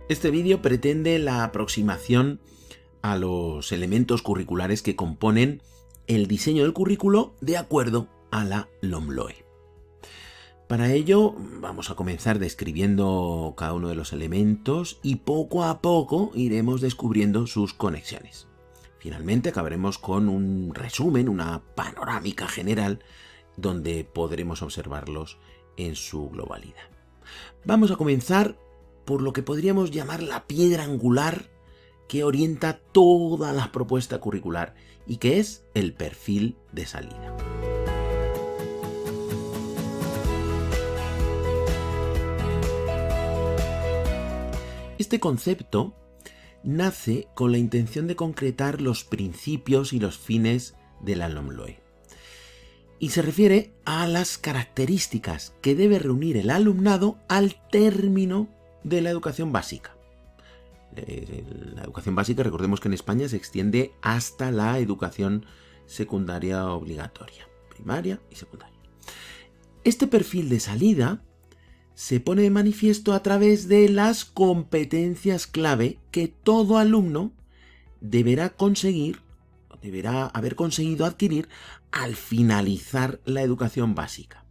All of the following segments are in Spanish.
Este vídeo pretende la aproximación a los elementos curriculares que componen el diseño del currículo de acuerdo a la LOMLOE. Para ello vamos a comenzar describiendo cada uno de los elementos y poco a poco iremos descubriendo sus conexiones. Finalmente acabaremos con un resumen, una panorámica general donde podremos observarlos en su globalidad. Vamos a comenzar por lo que podríamos llamar la piedra angular que orienta toda la propuesta curricular y que es el perfil de salida. Este concepto nace con la intención de concretar los principios y los fines de la LOMLOE y se refiere a las características que debe reunir el alumnado al término de la educación básica. La educación básica, recordemos que en España se extiende hasta la educación secundaria obligatoria, primaria y secundaria. Este perfil de salida se pone de manifiesto a través de las competencias clave que todo alumno deberá haber conseguido adquirir al finalizar la educación básica.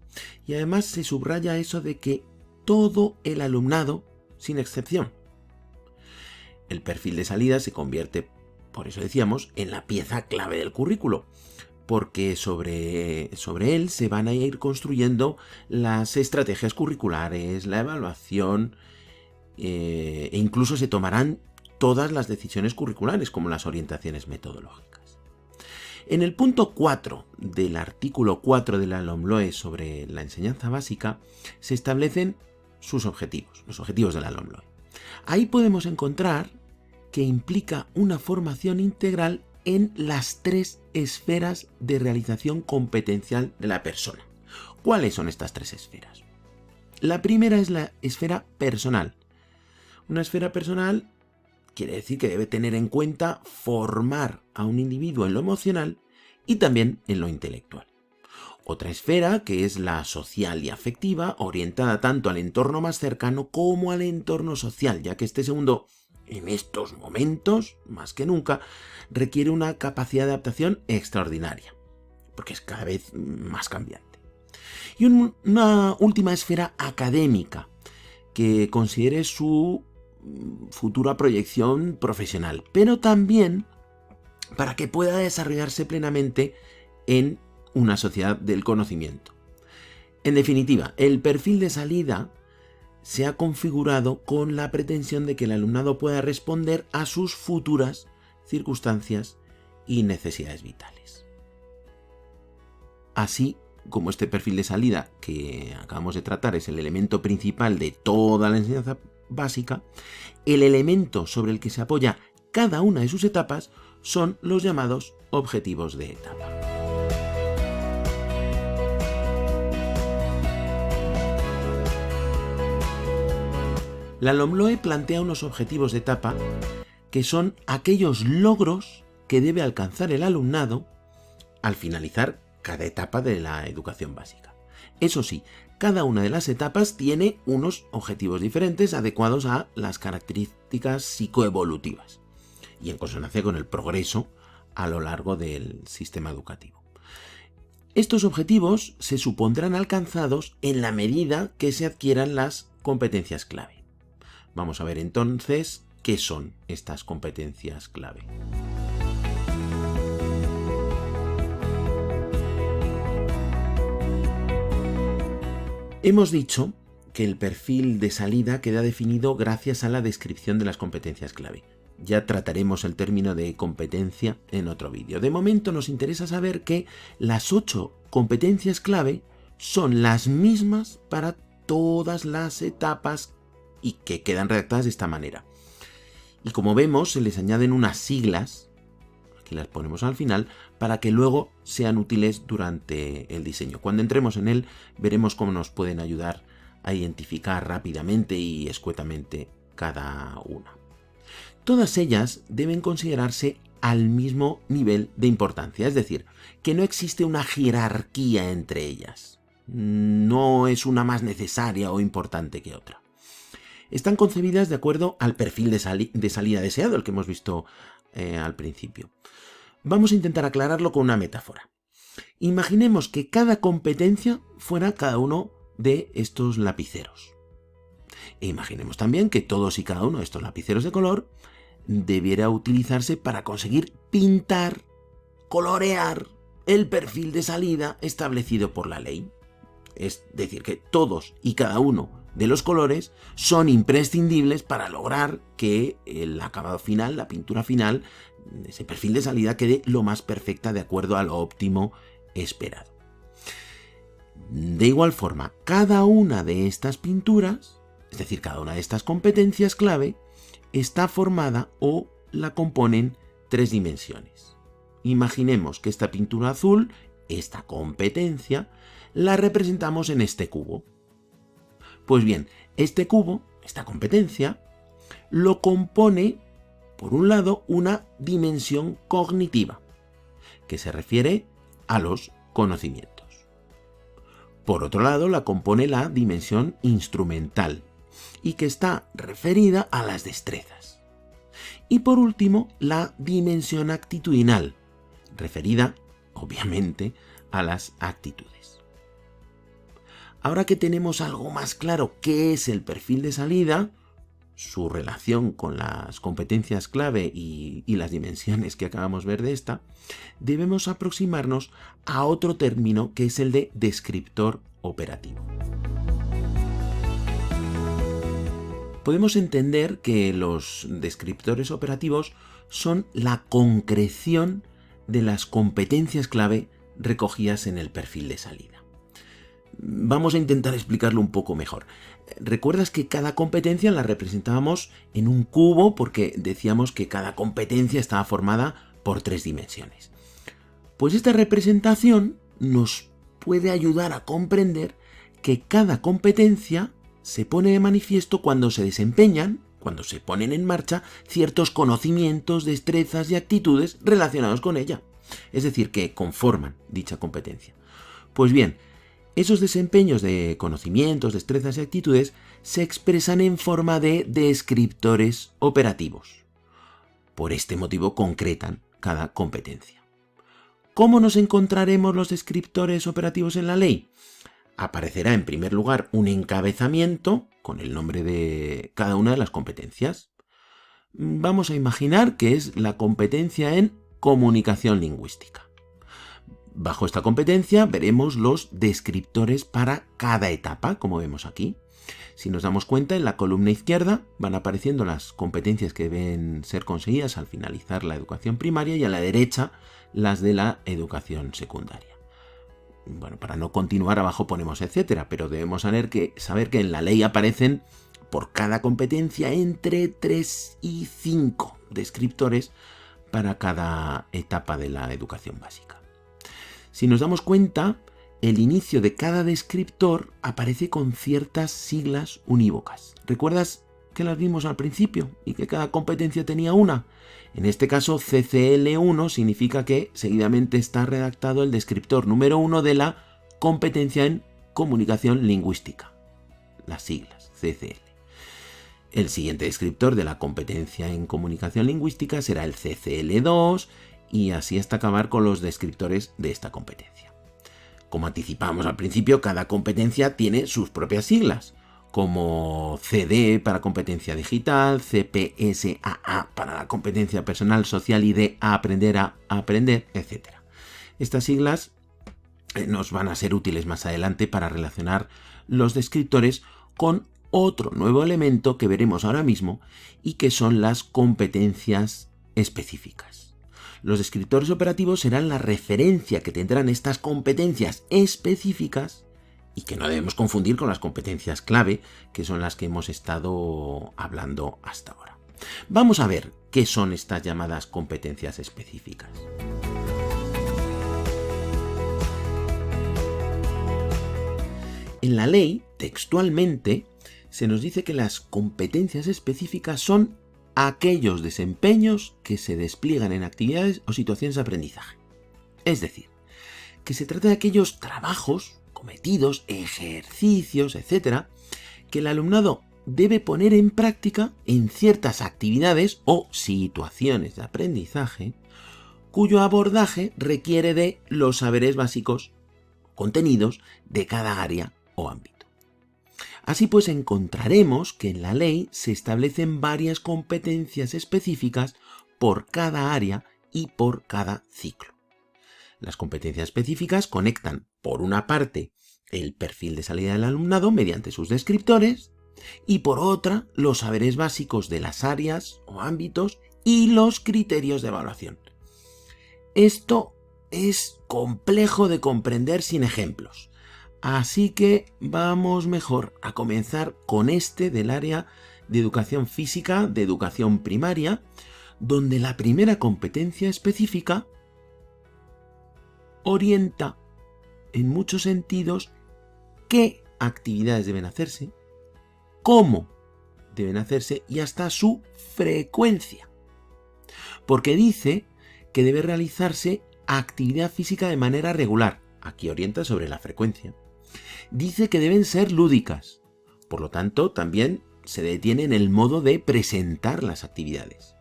Y además se subraya eso de que todo el alumnado, sin excepción. El perfil de salida se convierte, por eso decíamos, en la pieza clave del currículo, porque sobre él se van a ir construyendo las estrategias curriculares, la evaluación e incluso se tomarán todas las decisiones curriculares, como las orientaciones metodológicas. En el punto 4 del artículo 4 de la LOMLOE sobre la enseñanza básica se establecen sus objetivos, los objetivos de la LOMLOE. Ahí podemos encontrar que implica una formación integral en las tres esferas de realización competencial de la persona. ¿Cuáles son estas tres esferas? La primera es la esfera personal. Una esfera personal quiere decir que debe tener en cuenta formar a un individuo en lo emocional y también en lo intelectual. Otra esfera, que es la social y afectiva, orientada tanto al entorno más cercano como al entorno social, ya que este segundo, en estos momentos, más que nunca, requiere una capacidad de adaptación extraordinaria, porque es cada vez más cambiante. Y una última esfera académica, que considere su futura proyección profesional, pero también para que pueda desarrollarse plenamente en una sociedad del conocimiento. En definitiva, el perfil de salida se ha configurado con la pretensión de que el alumnado pueda responder a sus futuras circunstancias y necesidades vitales. Así como este perfil de salida que acabamos de tratar es el elemento principal de toda la enseñanza básica, el elemento sobre el que se apoya cada una de sus etapas son los llamados objetivos de etapa. La LOMLOE plantea unos objetivos de etapa que son aquellos logros que debe alcanzar el alumnado al finalizar cada etapa de la educación básica. Eso sí, cada una de las etapas tiene unos objetivos diferentes adecuados a las características psicoevolutivas y en consonancia con el progreso a lo largo del sistema educativo. Estos objetivos se supondrán alcanzados en la medida que se adquieran las competencias clave. Vamos a ver entonces qué son estas competencias clave. Hemos dicho que el perfil de salida queda definido gracias a la descripción de las competencias clave. Ya trataremos el término de competencia en otro vídeo. De momento nos interesa saber que las 8 competencias clave son las mismas para todas las etapas y que quedan redactadas de esta manera. Y como vemos, se les añaden unas siglas, aquí las ponemos al final, para que luego sean útiles durante el diseño. Cuando entremos en él, veremos cómo nos pueden ayudar a identificar rápidamente y escuetamente cada una. Todas ellas deben considerarse al mismo nivel de importancia, es decir, que no existe una jerarquía entre ellas. No es una más necesaria o importante que otra. están concebidas de acuerdo al perfil de salida deseado, el que hemos visto al principio. Vamos a intentar aclararlo con una metáfora. Imaginemos que cada competencia fuera cada uno de estos lapiceros. E imaginemos también que todos y cada uno de estos lapiceros de color debiera utilizarse para conseguir pintar, colorear el perfil de salida establecido por la ley. Es decir, que todos y cada uno de los colores son imprescindibles para lograr que el acabado final, la pintura final, ese perfil de salida quede lo más perfecta de acuerdo a lo óptimo esperado. De igual forma, cada una de estas pinturas, es decir, cada una de estas competencias clave, está formada o la componen 3 dimensiones. Imaginemos que esta pintura azul, esta competencia, la representamos en este cubo. Pues bien, este cubo, esta competencia, lo compone, por un lado, una dimensión cognitiva, que se refiere a los conocimientos. Por otro lado, la compone la dimensión instrumental, y que está referida a las destrezas. Y por último, la dimensión actitudinal, referida, obviamente, a las actitudes. Ahora que tenemos algo más claro qué es el perfil de salida, su relación con las competencias clave y las dimensiones que acabamos de ver de esta, debemos aproximarnos a otro término que es el de descriptor operativo. Podemos entender que los descriptores operativos son la concreción de las competencias clave recogidas en el perfil de salida. Vamos a intentar explicarlo un poco mejor. ¿Recuerdas que cada competencia la representábamos en un cubo porque decíamos que cada competencia estaba formada por 3 dimensiones? Pues esta representación nos puede ayudar a comprender que cada competencia se pone de manifiesto cuando se desempeñan, cuando se ponen en marcha ciertos conocimientos, destrezas y actitudes relacionados con ella. Es decir, que conforman dicha competencia. Pues bien, esos desempeños de conocimientos, destrezas y actitudes se expresan en forma de descriptores operativos. Por este motivo concretan cada competencia. ¿Cómo nos encontraremos los descriptores operativos en la ley? Aparecerá en primer lugar un encabezamiento con el nombre de cada una de las competencias. Vamos a imaginar que es la competencia en comunicación lingüística. Bajo esta competencia veremos los descriptores para cada etapa, como vemos aquí. Si nos damos cuenta, en la columna izquierda van apareciendo las competencias que deben ser conseguidas al finalizar la educación primaria y a la derecha las de la educación secundaria. Bueno, para no continuar abajo ponemos etcétera, pero debemos saber que en la ley aparecen por cada competencia entre 3 y 5 descriptores para cada etapa de la educación básica. Si nos damos cuenta, el inicio de cada descriptor aparece con ciertas siglas unívocas. ¿Recuerdas que las vimos al principio y que cada competencia tenía una? En este caso, CCL1 significa que seguidamente está redactado el descriptor número 1 de la competencia en comunicación lingüística. Las siglas CCL. El siguiente descriptor de la competencia en comunicación lingüística será el CCL2 y así hasta acabar con los descriptores de esta competencia. Como anticipamos al principio, cada competencia tiene sus propias siglas, como CD para competencia digital, CPSAA para la competencia personal, social y de aprender a aprender, etc. Estas siglas nos van a ser útiles más adelante para relacionar los descriptores con otro nuevo elemento que veremos ahora mismo y que son las competencias específicas. Los descriptores operativos serán la referencia que tendrán estas competencias específicas y que no debemos confundir con las competencias clave, que son las que hemos estado hablando hasta ahora. Vamos a ver qué son estas llamadas competencias específicas. En la ley, textualmente, se nos dice que las competencias específicas son aquellos desempeños que se despliegan en actividades o situaciones de aprendizaje. Es decir, que se trata de aquellos trabajos, cometidos, ejercicios, etc., que el alumnado debe poner en práctica en ciertas actividades o situaciones de aprendizaje cuyo abordaje requiere de los saberes básicos contenidos de cada área o ámbito. Así pues, encontraremos que en la ley se establecen varias competencias específicas por cada área y por cada ciclo. Las competencias específicas conectan, por una parte, el perfil de salida del alumnado mediante sus descriptores y por otra, los saberes básicos de las áreas o ámbitos y los criterios de evaluación. Esto es complejo de comprender sin ejemplos, así que vamos mejor a comenzar con este del área de educación física, de educación primaria, donde la primera competencia específica orienta en muchos sentidos qué actividades deben hacerse, cómo deben hacerse y hasta su frecuencia. Porque dice que debe realizarse actividad física de manera regular. Aquí orienta sobre la frecuencia. Dice que deben ser lúdicas. Por lo tanto, también se detiene en el modo de presentar las actividades.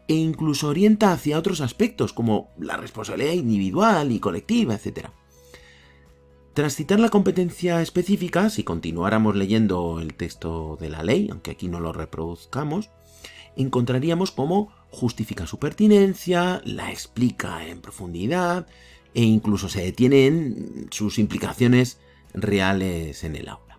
E incluso orienta hacia otros aspectos como la responsabilidad individual y colectiva, etc. Tras citar la competencia específica, si continuáramos leyendo el texto de la ley, aunque aquí no lo reproduzcamos, encontraríamos cómo justifica su pertinencia, la explica en profundidad e incluso se detiene en sus implicaciones reales en el aula.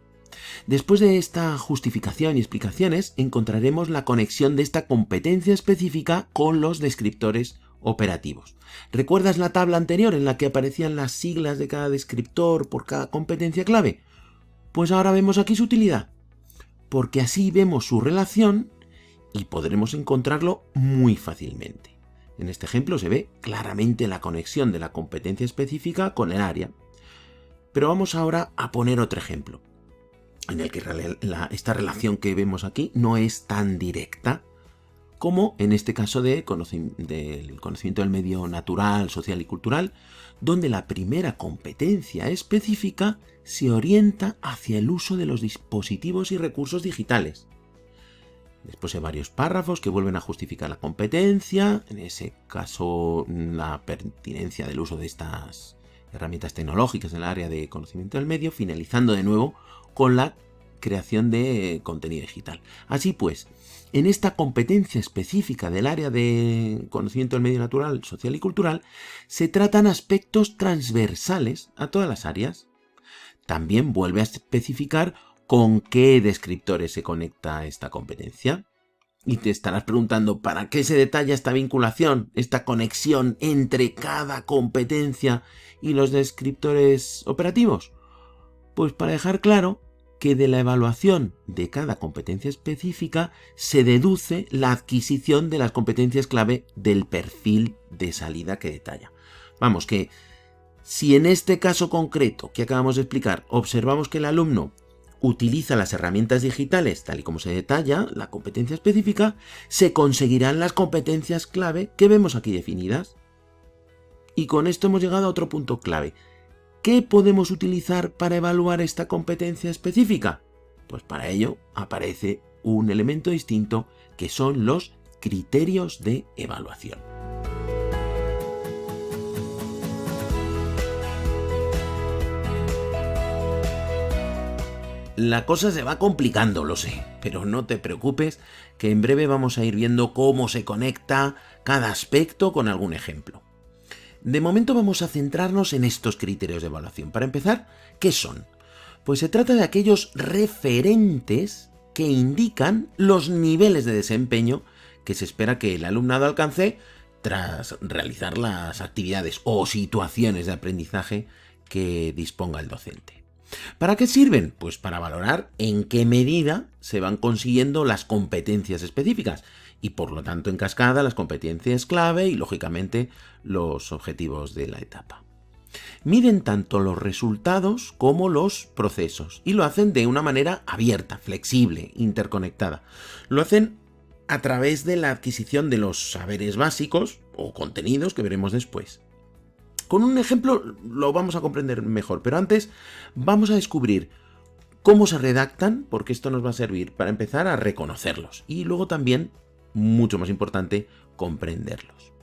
Después de esta justificación y explicaciones, encontraremos la conexión de esta competencia específica con los descriptores operativos. ¿Recuerdas la tabla anterior en la que aparecían las siglas de cada descriptor por cada competencia clave? Pues ahora vemos aquí su utilidad, porque así vemos su relación y podremos encontrarlo muy fácilmente. En este ejemplo se ve claramente la conexión de la competencia específica con el área. Pero vamos ahora a poner otro ejemplo, en el que esta relación que vemos aquí no es tan directa como en este caso del conocimiento del medio natural, social y cultural, donde la primera competencia específica se orienta hacia el uso de los dispositivos y recursos digitales. Después hay varios párrafos que vuelven a justificar la competencia, en ese caso la pertinencia del uso de estas herramientas tecnológicas en el área de conocimiento del medio, finalizando de nuevo con la creación de contenido digital. Así pues, en esta competencia específica del área de conocimiento del medio natural, social y cultural, se tratan aspectos transversales a todas las áreas. También vuelve a especificar con qué descriptores se conecta esta competencia. Y te estarás preguntando, ¿para qué se detalla esta vinculación, esta conexión entre cada competencia y los descriptores operativos? Pues para dejar claro que de la evaluación de cada competencia específica se deduce la adquisición de las competencias clave del perfil de salida que detalla. Vamos, que si en este caso concreto que acabamos de explicar observamos que el alumno utiliza las herramientas digitales tal y como se detalla la competencia específica, se conseguirán las competencias clave que vemos aquí definidas. Y con esto hemos llegado a otro punto clave. ¿Qué podemos utilizar para evaluar esta competencia específica? Pues para ello aparece un elemento distinto que son los criterios de evaluación. La cosa se va complicando, lo sé, pero no te preocupes, que en breve vamos a ir viendo cómo se conecta cada aspecto con algún ejemplo. De momento vamos a centrarnos en estos criterios de evaluación. Para empezar, ¿qué son? Pues se trata de aquellos referentes que indican los niveles de desempeño que se espera que el alumnado alcance tras realizar las actividades o situaciones de aprendizaje que disponga el docente. ¿Para qué sirven? Pues para valorar en qué medida se van consiguiendo las competencias específicas y por lo tanto en cascada las competencias clave y lógicamente los objetivos de la etapa. Miden tanto los resultados como los procesos y lo hacen de una manera abierta, flexible, interconectada. Lo hacen a través de la adquisición de los saberes básicos o contenidos que veremos después. Con un ejemplo lo vamos a comprender mejor, pero antes vamos a descubrir cómo se redactan, porque esto nos va a servir para empezar a reconocerlos y luego también, mucho más importante, comprenderlos.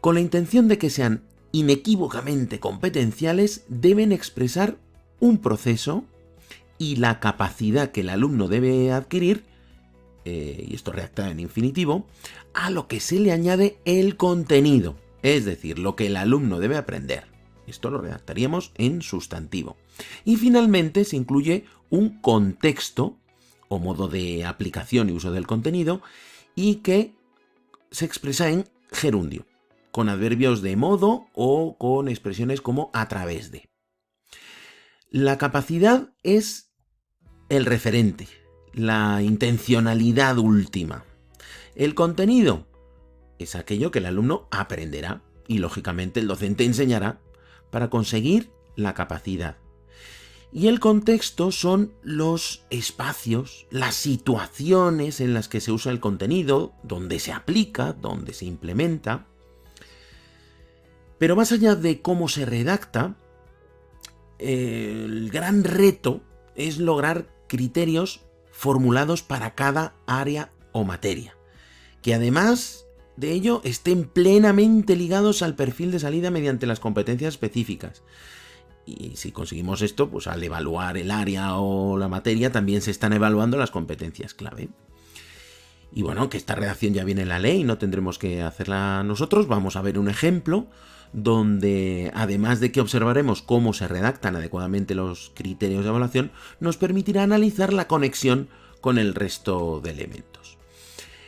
Con la intención de que sean inequívocamente competenciales, deben expresar un proceso y la capacidad que el alumno debe adquirir, y esto redactado en infinitivo, a lo que se le añade el contenido, es decir, lo que el alumno debe aprender. Esto lo redactaríamos en sustantivo. Y finalmente se incluye un contexto o modo de aplicación y uso del contenido y que se expresa en gerundio, con adverbios de modo o con expresiones como a través de. La capacidad es el referente, la intencionalidad última. El contenido es aquello que el alumno aprenderá y lógicamente el docente enseñará para conseguir la capacidad. Y el contexto son los espacios, las situaciones en las que se usa el contenido, donde se aplica, donde se implementa. Pero más allá de cómo se redacta, el gran reto es lograr criterios formulados para cada área o materia, que además de ello estén plenamente ligados al perfil de salida mediante las competencias específicas. Y si conseguimos esto, pues al evaluar el área o la materia también se están evaluando las competencias clave. Y bueno, que esta redacción ya viene en la ley, no tendremos que hacerla nosotros. Vamos a ver un ejemplo donde, además de que observaremos cómo se redactan adecuadamente los criterios de evaluación, nos permitirá analizar la conexión con el resto de elementos.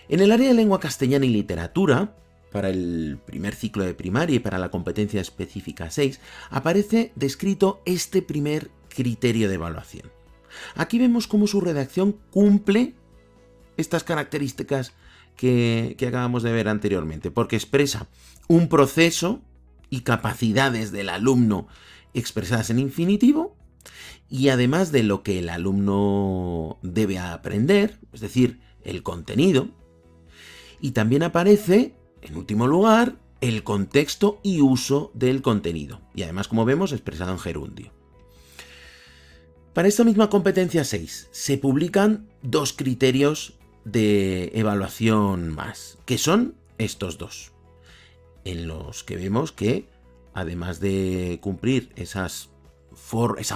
En el área de lengua castellana y literatura, para el primer ciclo de primaria y para la competencia específica 6, aparece descrito este primer criterio de evaluación. Aquí vemos cómo su redacción cumple estas características que acabamos de ver anteriormente, porque expresa un proceso y capacidades del alumno expresadas en infinitivo, y además de lo que el alumno debe aprender, es decir, el contenido, y también aparece, en último lugar, el contexto y uso del contenido, y además, como vemos, expresado en gerundio. Para esta misma competencia 6 se publican dos criterios de evaluación más, que son estos dos, en los que vemos que, además de cumplir esa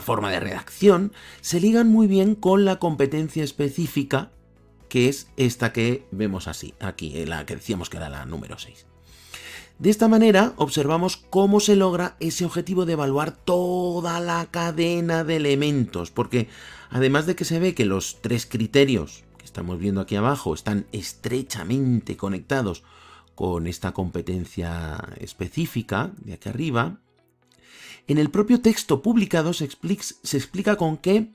forma de redacción, se ligan muy bien con la competencia específica, que es esta que vemos así, aquí, la que decíamos que era la número 6. De esta manera observamos cómo se logra ese objetivo de evaluar toda la cadena de elementos, porque además de que se ve que los tres criterios que estamos viendo aquí abajo están estrechamente conectados con esta competencia específica de aquí arriba, en el propio texto publicado se explica con qué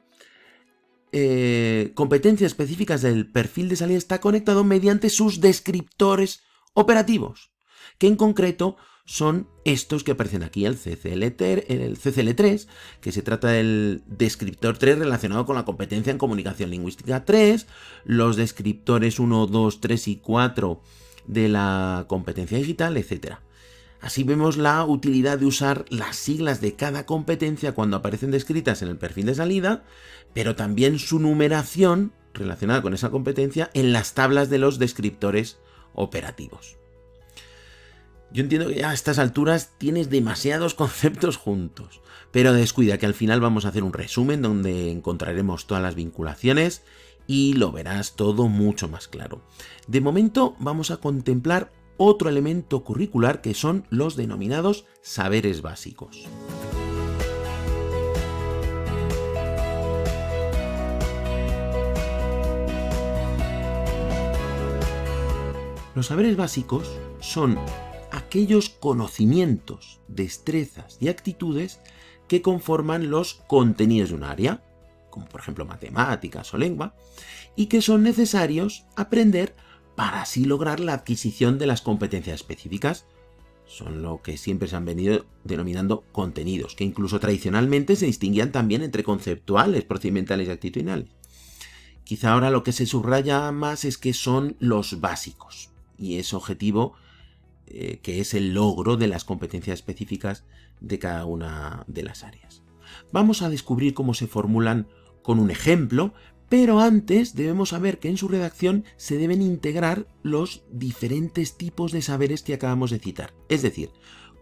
competencias específicas del perfil de salida está conectado mediante sus descriptores operativos, que en concreto son estos que aparecen aquí, el CCL3, que se trata del descriptor 3 relacionado con la competencia en comunicación lingüística 3, los descriptores 1, 2, 3 y 4 de la competencia digital, etc. Así vemos la utilidad de usar las siglas de cada competencia cuando aparecen descritas en el perfil de salida, pero también su numeración relacionada con esa competencia en las tablas de los descriptores operativos. Yo entiendo que ya a estas alturas tienes demasiados conceptos juntos, pero descuida que al final vamos a hacer un resumen donde encontraremos todas las vinculaciones y lo verás todo mucho más claro. De momento vamos a contemplar otro elemento curricular que son los denominados saberes básicos. Los saberes básicos son aquellos conocimientos, destrezas y actitudes que conforman los contenidos de un área, como por ejemplo matemáticas o lengua, y que son necesarios aprender para así lograr la adquisición de las competencias específicas. Son lo que siempre se han venido denominando contenidos, que incluso tradicionalmente se distinguían también entre conceptuales, procedimentales y actitudinales. Quizá ahora lo que se subraya más es que son los básicos, y es objetivo que es el logro de las competencias específicas de cada una de las áreas. Vamos a descubrir cómo se formulan con un ejemplo, pero antes debemos saber que en su redacción se deben integrar los diferentes tipos de saberes que acabamos de citar, es decir,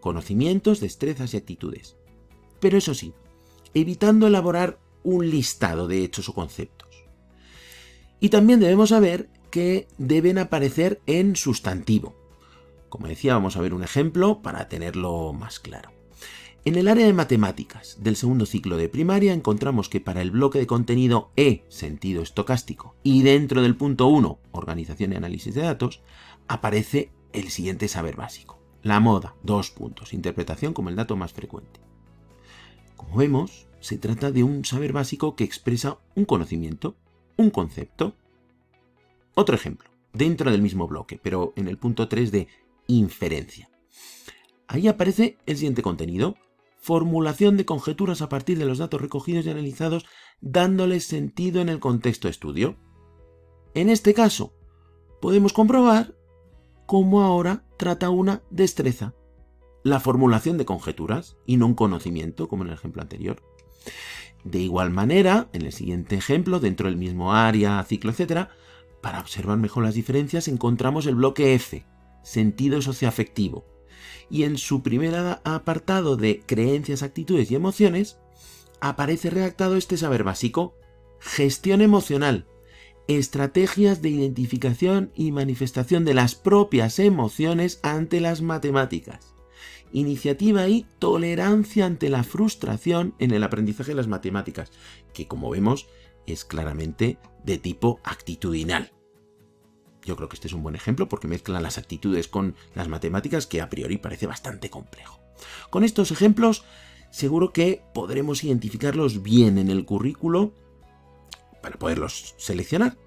conocimientos, destrezas y actitudes. Pero eso sí, evitando elaborar un listado de hechos o conceptos. Y también debemos saber que deben aparecer en sustantivo. Como decía, vamos a ver un ejemplo para tenerlo más claro. En el área de matemáticas del segundo ciclo de primaria encontramos que para el bloque de contenido E, sentido estocástico, y dentro del punto 1, organización y análisis de datos, aparece el siguiente saber básico. La moda, 2 puntos, interpretación como el dato más frecuente. Como vemos, se trata de un saber básico que expresa un conocimiento, un concepto. Otro ejemplo, dentro del mismo bloque, pero en el punto 3 de inferencia. Ahí aparece el siguiente contenido: formulación de conjeturas a partir de los datos recogidos y analizados, dándoles sentido en el contexto de estudio. En este caso, podemos comprobar cómo ahora trata una destreza, la formulación de conjeturas y no un conocimiento, como en el ejemplo anterior. De igual manera, en el siguiente ejemplo, dentro del mismo área, ciclo, etc., para observar mejor las diferencias, encontramos el bloque F, sentido socioafectivo. Y en su primer apartado de creencias, actitudes y emociones, aparece redactado este saber básico: gestión emocional, estrategias de identificación y manifestación de las propias emociones ante las matemáticas, iniciativa y tolerancia ante la frustración en el aprendizaje de las matemáticas, que como vemos es claramente de tipo actitudinal. Yo creo que este es un buen ejemplo porque mezcla las actitudes con las matemáticas, que a priori parece bastante complejo. Con estos ejemplos seguro que podremos identificarlos bien en el currículo para poderlos seleccionar.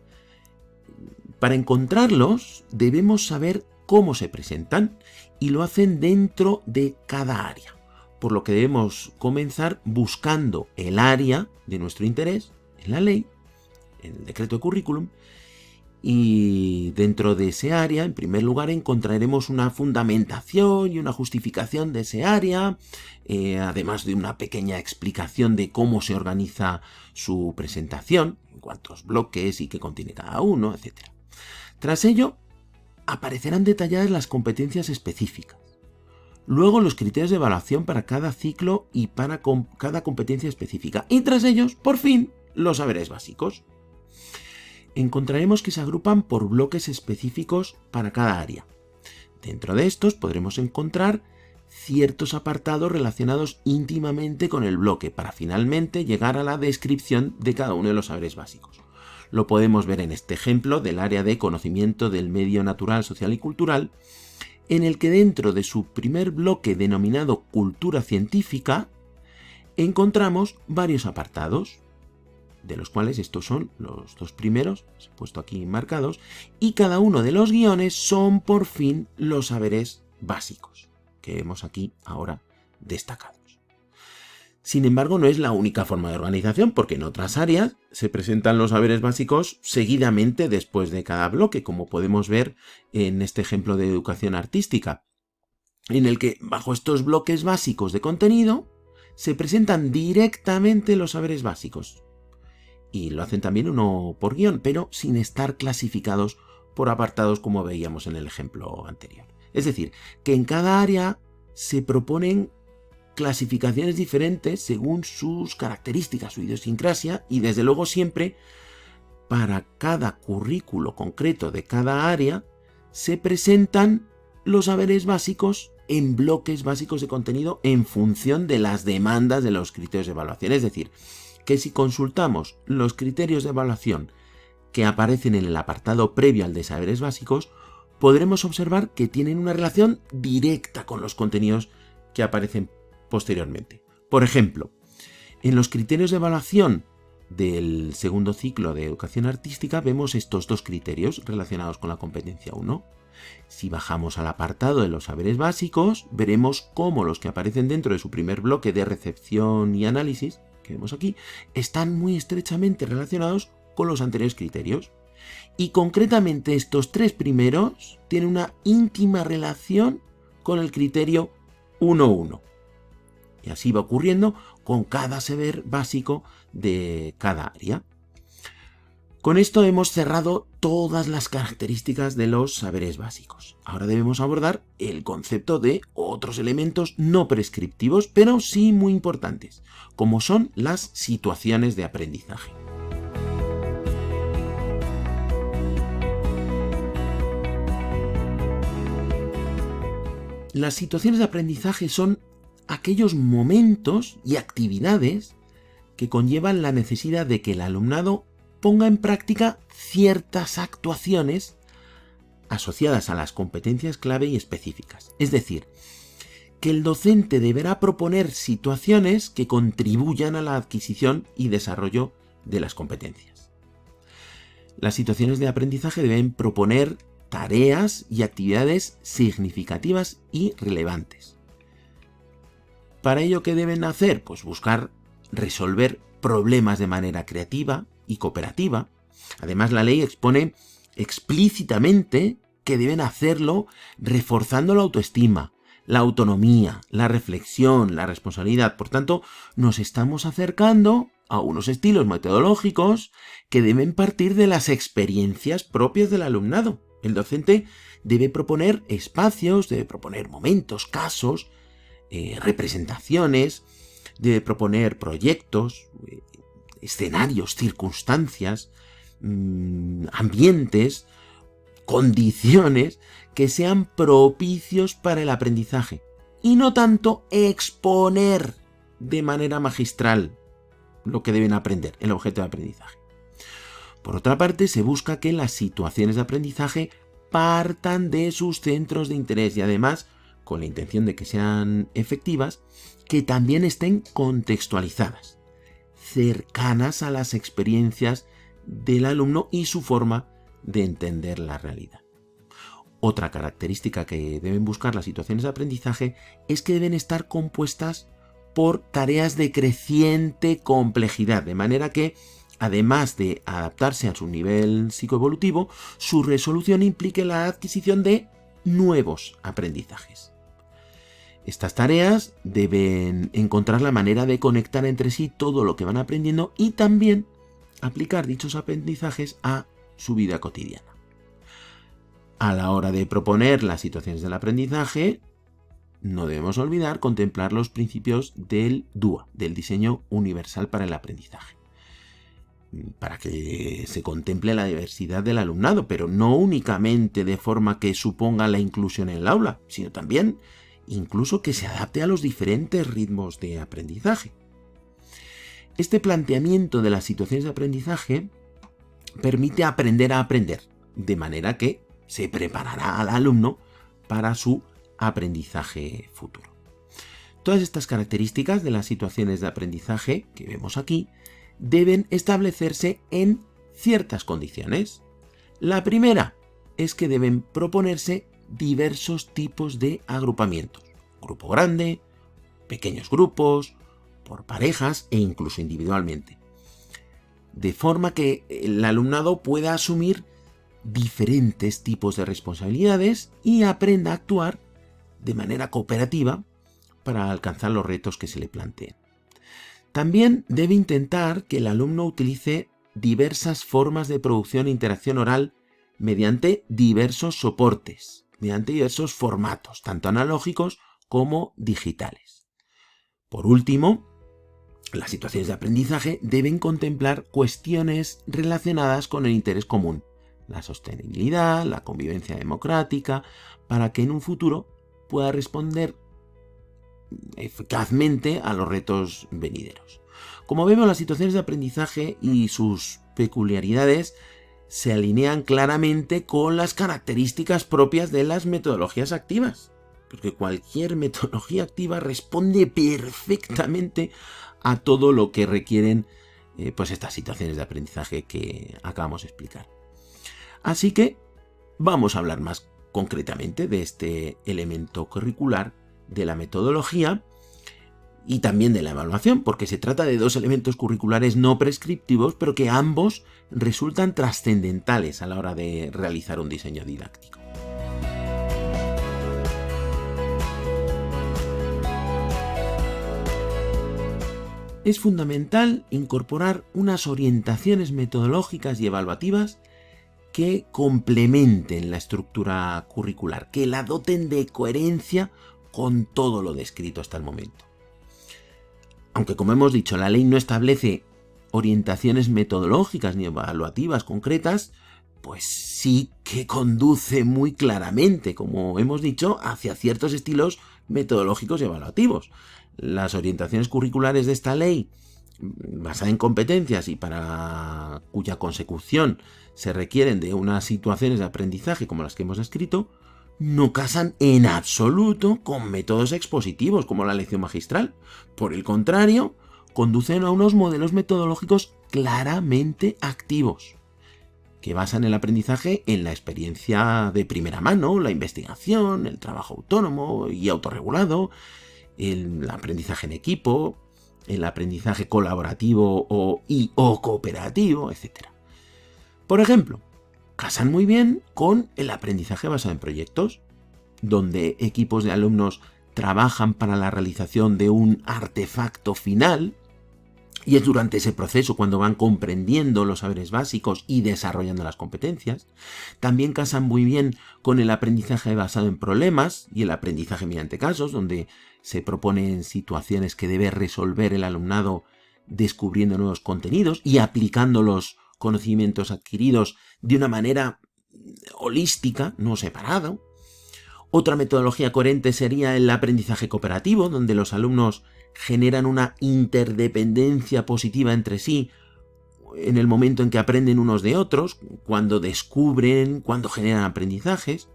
Para encontrarlos debemos saber cómo se presentan y lo hacen dentro de cada área, por lo que debemos comenzar buscando el área de nuestro interés en la ley, en el decreto de currículum. Y dentro de ese área, en primer lugar, encontraremos una fundamentación y una justificación de ese área, además de una pequeña explicación de cómo se organiza su presentación, en cuántos bloques y qué contiene cada uno, etc. Tras ello, aparecerán detalladas las competencias específicas. Luego los criterios de evaluación para cada ciclo y para cada competencia específica. Y tras ellos, por fin, los saberes básicos. Encontraremos que se agrupan por bloques específicos para cada área. Dentro de estos podremos encontrar ciertos apartados relacionados íntimamente con el bloque para finalmente llegar a la descripción de cada uno de los saberes básicos. Lo podemos ver en este ejemplo del área de conocimiento del medio natural, social y cultural, en el que dentro de su primer bloque denominado cultura científica encontramos varios apartados, de los cuales estos son los 2 primeros, los he puesto aquí marcados, y cada uno de los guiones son por fin los saberes básicos, que vemos aquí ahora destacados. Sin embargo, no es la única forma de organización, porque en otras áreas se presentan los saberes básicos seguidamente después de cada bloque, como podemos ver en este ejemplo de educación artística, en el que bajo estos bloques básicos de contenido se presentan directamente los saberes básicos. Y lo hacen también uno por guión, pero sin estar clasificados por apartados como veíamos en el ejemplo anterior. Es decir, que en cada área se proponen clasificaciones diferentes según sus características, su idiosincrasia, y desde luego siempre para cada currículo concreto de cada área se presentan los saberes básicos en bloques básicos de contenido en función de las demandas de los criterios de evaluación. Es decir, que si consultamos los criterios de evaluación que aparecen en el apartado previo al de saberes básicos, podremos observar que tienen una relación directa con los contenidos que aparecen posteriormente. Por ejemplo, en los criterios de evaluación del segundo ciclo de educación artística vemos estos 2 criterios relacionados con la competencia 1. Si bajamos al apartado de los saberes básicos, veremos cómo los que aparecen dentro de su primer bloque de recepción y análisis, que vemos aquí, están muy estrechamente relacionados con los anteriores criterios. Y concretamente estos 3 primeros tienen una íntima relación con el criterio 1.1. Y así va ocurriendo con cada saber básico de cada área. Con esto hemos cerrado todas las características de los saberes básicos. Ahora debemos abordar el concepto de otros elementos no prescriptivos, pero sí muy importantes, como son las situaciones de aprendizaje. Las situaciones de aprendizaje son aquellos momentos y actividades que conllevan la necesidad de que el alumnado ponga en práctica ciertas actuaciones asociadas a las competencias clave y específicas. Es decir, que el docente deberá proponer situaciones que contribuyan a la adquisición y desarrollo de las competencias. Las situaciones de aprendizaje deben proponer tareas y actividades significativas y relevantes. Para ello, ¿qué deben hacer? Pues buscar resolver problemas de manera creativa y cooperativa. Además, la ley expone explícitamente que deben hacerlo reforzando la autoestima, la autonomía, la reflexión, la responsabilidad. Por tanto, nos estamos acercando a unos estilos metodológicos que deben partir de las experiencias propias del alumnado. El docente debe proponer espacios, debe proponer momentos, casos, representaciones, debe proponer proyectos, escenarios, circunstancias, ambientes, condiciones que sean propicios para el aprendizaje y no tanto exponer de manera magistral lo que deben aprender, el objeto de aprendizaje. Por otra parte, se busca que las situaciones de aprendizaje partan de sus centros de interés y además, con la intención de que sean efectivas, que también estén contextualizadas, cercanas a las experiencias del alumno y su forma de entender la realidad. Otra característica que deben buscar las situaciones de aprendizaje es que deben estar compuestas por tareas de creciente complejidad, de manera que, además de adaptarse a su nivel psicoevolutivo, su resolución implique la adquisición de nuevos aprendizajes. Estas tareas deben encontrar la manera de conectar entre sí todo lo que van aprendiendo y también aplicar dichos aprendizajes a su vida cotidiana. A la hora de proponer las situaciones del aprendizaje, no debemos olvidar contemplar los principios del DUA, del diseño universal para el aprendizaje, para que se contemple la diversidad del alumnado, pero no únicamente de forma que suponga la inclusión en el aula, sino también incluso que se adapte a los diferentes ritmos de aprendizaje. Este planteamiento de las situaciones de aprendizaje permite aprender a aprender, de manera que se preparará al alumno para su aprendizaje futuro. Todas estas características de las situaciones de aprendizaje que vemos aquí deben establecerse en ciertas condiciones. La primera es que deben proponerse diversos tipos de agrupamientos. Grupo grande, pequeños grupos, por parejas e incluso individualmente. De forma que el alumnado pueda asumir diferentes tipos de responsabilidades y aprenda a actuar de manera cooperativa para alcanzar los retos que se le planteen. También debe intentar que el alumno utilice diversas formas de producción e interacción oral mediante diversos soportes, mediante diversos formatos, tanto analógicos como digitales. Por último, las situaciones de aprendizaje deben contemplar cuestiones relacionadas con el interés común, la sostenibilidad, la convivencia democrática, para que en un futuro pueda responder eficazmente a los retos venideros. Como vemos, las situaciones de aprendizaje y sus peculiaridades se alinean claramente con las características propias de las metodologías activas, porque cualquier metodología activa responde perfectamente a todo lo que requieren estas situaciones de aprendizaje que acabamos de explicar. Así que vamos a hablar más concretamente de este elemento curricular de la metodología y también de la evaluación, porque se trata de dos elementos curriculares no prescriptivos, pero que ambos resultan trascendentales a la hora de realizar un diseño didáctico. es fundamental incorporar unas orientaciones metodológicas y evaluativas que complementen la estructura curricular, que la doten de coherencia con todo lo descrito hasta el momento. Aunque, como hemos dicho, la ley no establece orientaciones metodológicas ni evaluativas concretas, pues sí que conduce muy claramente, como hemos dicho, hacia ciertos estilos metodológicos y evaluativos. Las orientaciones curriculares de esta ley, basada en competencias y para cuya consecución se requieren de unas situaciones de aprendizaje como las que hemos descrito, no casan en absoluto con métodos expositivos como la lección magistral. Por el contrario, conducen a unos modelos metodológicos claramente activos, que basan el aprendizaje en la experiencia de primera mano, la investigación, el trabajo autónomo y autorregulado, el aprendizaje en equipo, el aprendizaje colaborativo o cooperativo, etc. Por ejemplo, casan muy bien con el aprendizaje basado en proyectos, donde equipos de alumnos trabajan para la realización de un artefacto final, y es durante ese proceso cuando van comprendiendo los saberes básicos y desarrollando las competencias. También casan muy bien con el aprendizaje basado en problemas y el aprendizaje mediante casos, donde se proponen situaciones que debe resolver el alumnado descubriendo nuevos contenidos y aplicando los conocimientos adquiridos de una manera holística, no separado. Otra metodología coherente sería el aprendizaje cooperativo, donde los alumnos generan una interdependencia positiva entre sí en el momento en que aprenden unos de otros, cuando descubren, cuando generan aprendizajes.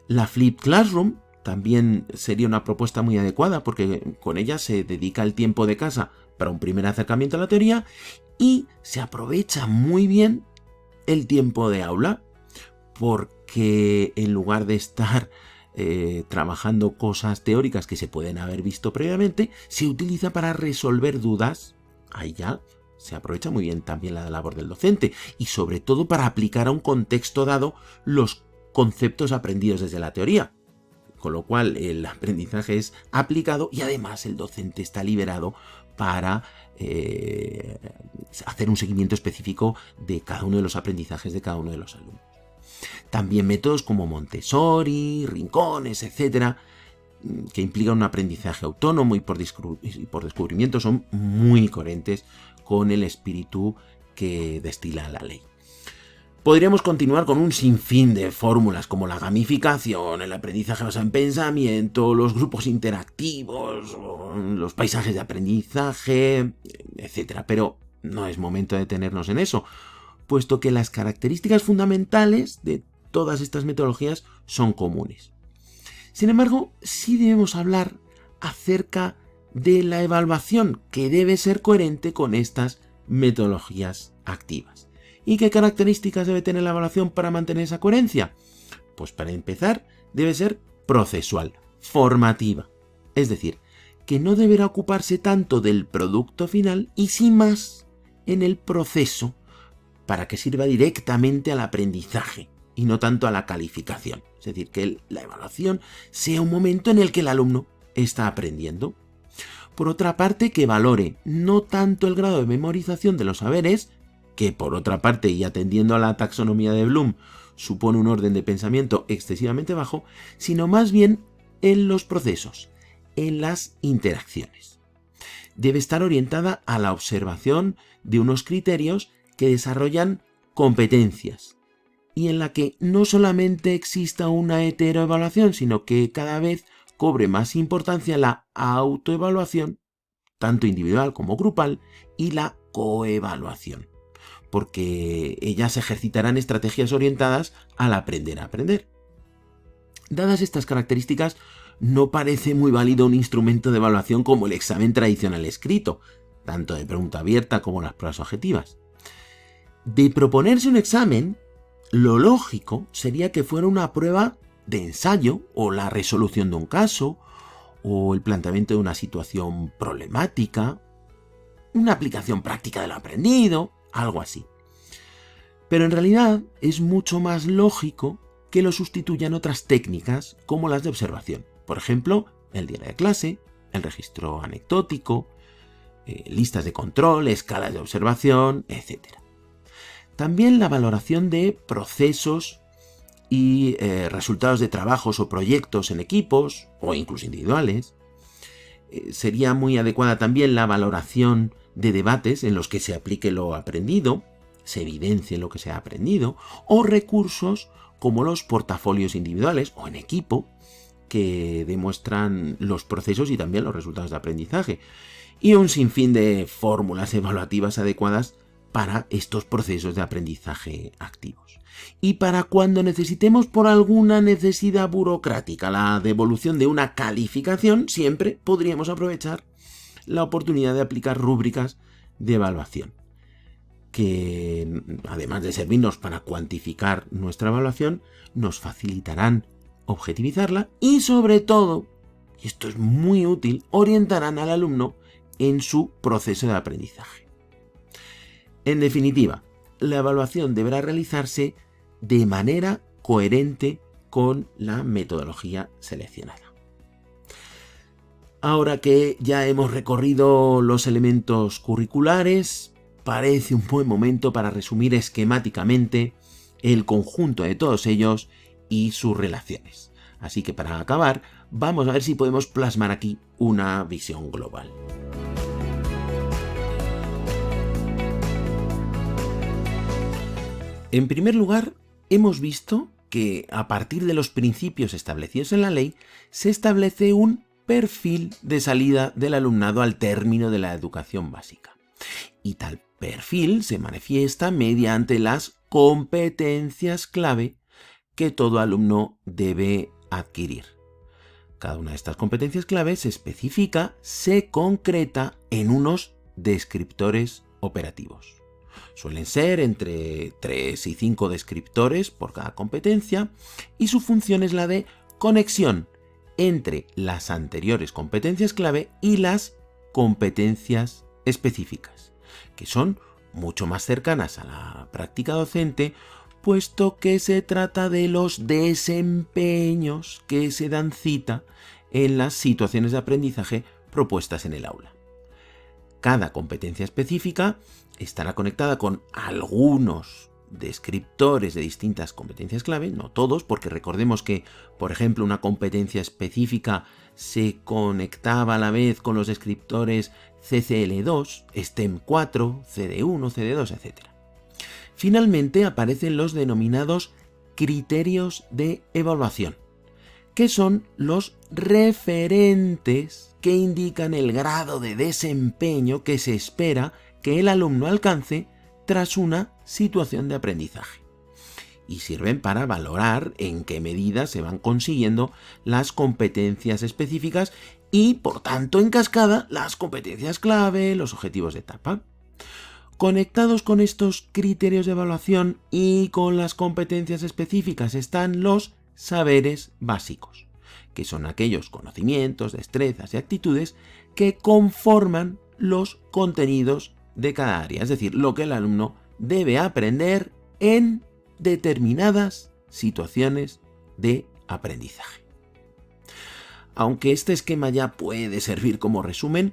La Flipped Classroom también sería una propuesta muy adecuada porque con ella se dedica el tiempo de casa para un primer acercamiento a la teoría y se aprovecha muy bien el tiempo de aula, porque en lugar de estar trabajando cosas teóricas que se pueden haber visto previamente, se utiliza para resolver dudas. Ahí ya se aprovecha muy bien también la labor del docente y sobre todo para aplicar a un contexto dado los conceptos aprendidos desde la teoría, con lo cual el aprendizaje es aplicado y además el docente está liberado para hacer un seguimiento específico de cada uno de los aprendizajes de cada uno de los alumnos. También métodos como Montessori, rincones, etcétera, que implican un aprendizaje autónomo y por descubrimiento, son muy coherentes con el espíritu que destila la ley. Podríamos continuar con un sinfín de fórmulas como la gamificación, el aprendizaje basado en pensamiento, los grupos interactivos, los paisajes de aprendizaje, etcétera. Pero no es momento de detenernos en eso, puesto que las características fundamentales de todas estas metodologías son comunes. Sin embargo, sí debemos hablar acerca de la evaluación, que debe ser coherente con estas metodologías activas. ¿Y qué características debe tener la evaluación para mantener esa coherencia? Pues para empezar, debe ser procesual, formativa. Es decir, que no deberá ocuparse tanto del producto final y sí más en el proceso, para que sirva directamente al aprendizaje y no tanto a la calificación. Es decir, que la evaluación sea un momento en el que el alumno está aprendiendo. Por otra parte, que valore no tanto el grado de memorización de los saberes, que por otra parte, y atendiendo a la taxonomía de Bloom, supone un orden de pensamiento excesivamente bajo, sino más bien en los procesos, en las interacciones. Debe estar orientada a la observación de unos criterios que desarrollan competencias y en la que no solamente exista una heteroevaluación, sino que cada vez cobre más importancia la autoevaluación, tanto individual como grupal, y la coevaluación, porque ellas ejercitarán estrategias orientadas al aprender a aprender. Dadas estas características, no parece muy válido un instrumento de evaluación como el examen tradicional escrito, tanto de pregunta abierta como las pruebas objetivas. De proponerse un examen, lo lógico sería que fuera una prueba de ensayo o la resolución de un caso o el planteamiento de una situación problemática, una aplicación práctica de lo aprendido, algo así. Pero en realidad es mucho más lógico que lo sustituyan otras técnicas como las de observación. Por ejemplo, el diario de clase, el registro anecdótico, listas de control, escalas de observación, etc. También la valoración de procesos y resultados de trabajos o proyectos en equipos o incluso individuales. Sería muy adecuada también la valoración de debates en los que se aplique lo aprendido, se evidencie lo que se ha aprendido, o recursos como los portafolios individuales o en equipo que demuestran los procesos y también los resultados de aprendizaje, y un sinfín de fórmulas evaluativas adecuadas para estos procesos de aprendizaje activos. Y para cuando necesitemos por alguna necesidad burocrática la devolución de una calificación, siempre podríamos aprovechar la oportunidad de aplicar rúbricas de evaluación, que además de servirnos para cuantificar nuestra evaluación, nos facilitarán objetivizarla y sobre todo, y esto es muy útil, orientarán al alumno en su proceso de aprendizaje. En definitiva, la evaluación deberá realizarse de manera coherente con la metodología seleccionada. Ahora que ya hemos recorrido los elementos curriculares, parece un buen momento para resumir esquemáticamente el conjunto de todos ellos y sus relaciones. Así que para acabar, vamos a ver si podemos plasmar aquí una visión global. En primer lugar, hemos visto que a partir de los principios establecidos en la ley, se establece un perfil de salida del alumnado al término de la educación básica. Y tal perfil se manifiesta mediante las competencias clave que todo alumno debe adquirir. Cada una de estas competencias clave se especifica, se concreta en unos descriptores operativos. Suelen ser entre 3 y 5 descriptores por cada competencia y su función es la de conexión entre las anteriores competencias clave y las competencias específicas, que son mucho más cercanas a la práctica docente, puesto que se trata de los desempeños que se dan cita en las situaciones de aprendizaje propuestas en el aula. Cada competencia específica estará conectada con algunos descriptores de distintas competencias clave, no todos, porque recordemos que, por ejemplo, una competencia específica se conectaba a la vez con los descriptores CCL2, STEM 4, CD1, CD2, etc. Finalmente aparecen los denominados criterios de evaluación, que son los referentes que indican el grado de desempeño que se espera que el alumno alcance tras una situación de aprendizaje, y sirven para valorar en qué medida se van consiguiendo las competencias específicas y, por tanto, en cascada, las competencias clave, los objetivos de etapa. Conectados con estos criterios de evaluación y con las competencias específicas están los saberes básicos, que son aquellos conocimientos, destrezas y actitudes que conforman los contenidos de cada área, es decir, lo que el alumno debe aprender en determinadas situaciones de aprendizaje. Aunque este esquema ya puede servir como resumen,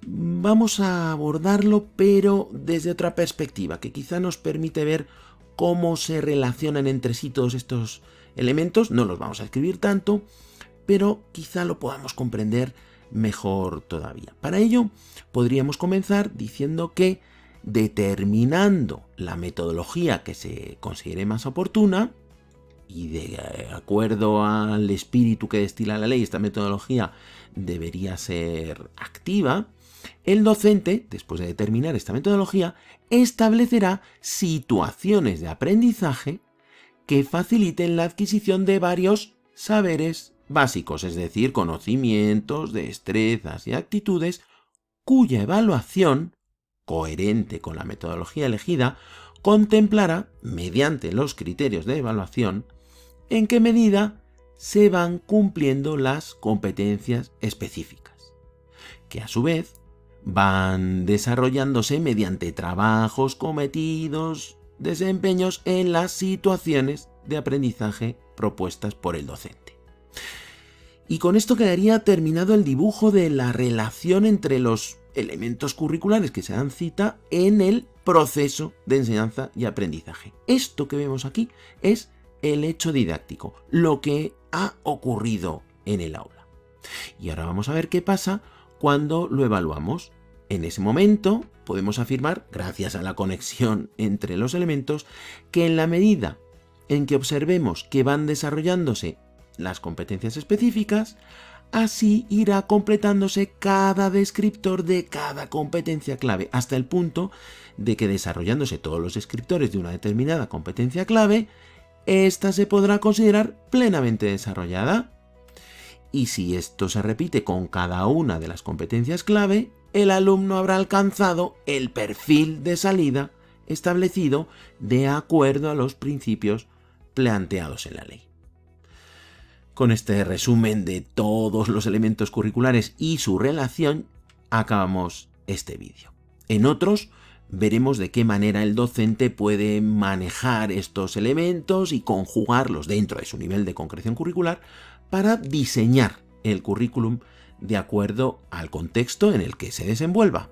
vamos a abordarlo pero desde otra perspectiva, que quizá nos permite ver cómo se relacionan entre sí todos estos elementos. No los vamos a escribir tanto, pero quizá lo podamos comprender mejor todavía. Para ello, podríamos comenzar diciendo que, determinando la metodología que se considere más oportuna, y de acuerdo al espíritu que destila la ley, esta metodología debería ser activa, el docente, después de determinar esta metodología, establecerá situaciones de aprendizaje que faciliten la adquisición de varios saberes básicos, es decir, conocimientos, destrezas y actitudes, cuya evaluación, coherente con la metodología elegida, contemplará, mediante los criterios de evaluación, en qué medida se van cumpliendo las competencias específicas, que a su vez van desarrollándose mediante trabajos cometidos, desempeños en las situaciones de aprendizaje propuestas por el docente. Y con esto quedaría terminado el dibujo de la relación entre los elementos curriculares que se dan cita en el proceso de enseñanza y aprendizaje. Esto que vemos aquí es el hecho didáctico, lo que ha ocurrido en el aula. Y ahora vamos a ver qué pasa cuando lo evaluamos. En ese momento podemos afirmar, gracias a la conexión entre los elementos, que en la medida en que observemos que van desarrollándose las competencias específicas, así irá completándose cada descriptor de cada competencia clave, hasta el punto de que desarrollándose todos los descriptores de una determinada competencia clave, ésta se podrá considerar plenamente desarrollada. Y si esto se repite con cada una de las competencias clave, el alumno habrá alcanzado el perfil de salida establecido de acuerdo a los principios planteados en la ley. Con este resumen de todos los elementos curriculares y su relación, acabamos este vídeo. En otros veremos de qué manera el docente puede manejar estos elementos y conjugarlos dentro de su nivel de concreción curricular para diseñar el currículum de acuerdo al contexto en el que se desenvuelva.